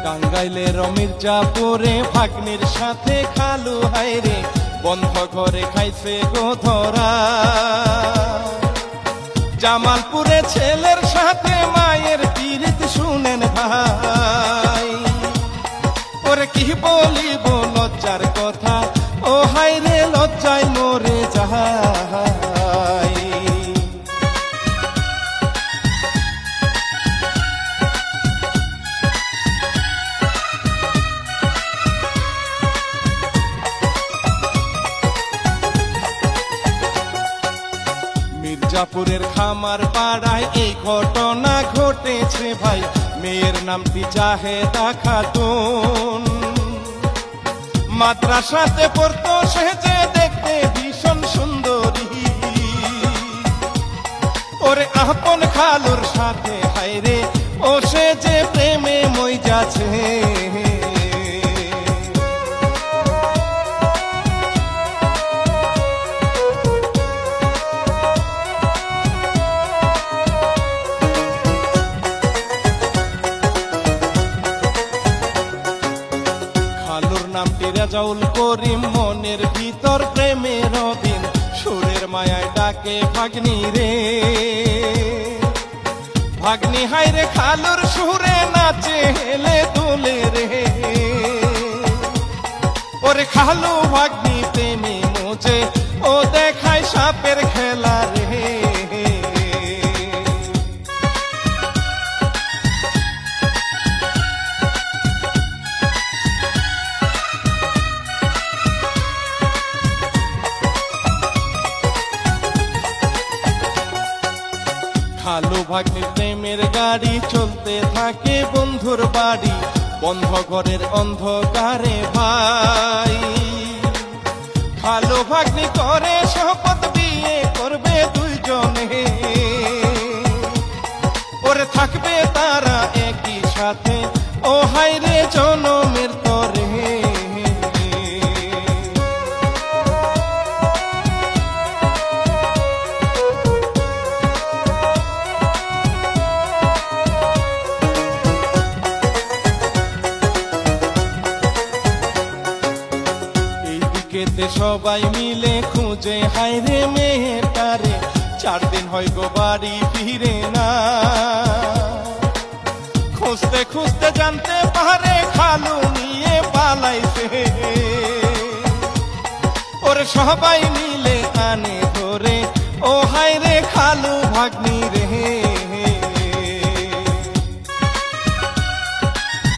টাঙ্গাইলের মির্জাপুরে ভাগ্নির সাথে খালু হাইরে বন্ধ ঘরে খাইছে গো ধরা। জামালপুরে ছেলের সাথে মায়ের পীড়িত শুনেন ভাই, ওরে কি বলিব লজ্জার কথা, ও হাইরে লজ্জায় মরে যাই। মির্জাপুরের খামার পাড়ায় এই ঘটনা ঘটেছে ভাই, মেয়ের নামটি জাহেদা খাতুন। মাদ্রাসাতে পড়তো সেজে দেখতে ভীষণ সুন্দরী, ওরে আপন খালুর সাথে হায়রে ও সে যে প্রেমে মই যাচ্ছে। নামটি রেজাউল করিম, মনের ভিতর প্রেমের দিন, সুরের মায়ায় ডাকে ভাগ্নি রে। ভাগ্নি হাইরে খালুর সুরে নাচে হেলে দুলে রে, ওরে খালু ভাগ্নি প্রেমে মোচে ও দেখায় সাপের খেলা রে। খালু ভাগ্নির প্রেমের গাড়ি চলতে থাকে বন্ধুর বাড়ি, বন্ধ ঘরের অন্ধকারে ভাই। খালু ভাগ্নি করে শপথ বিয়ে করবে দুইজনে, ওরে থাকবে তারা একই সাথে ও হাইরে জনমের তরে। সবাই মিলে খুঁজে হায়রে মেয়েটারে, 4 দিন হয় গো বাড়ি ফিরে না। খুঁজতে খুঁজতে জানতে পারে খালু নিয়ে পালাইছে, ওরে সবাই মিলে আনে ধরে ও হায়রে খালু ভাগ্নি রে।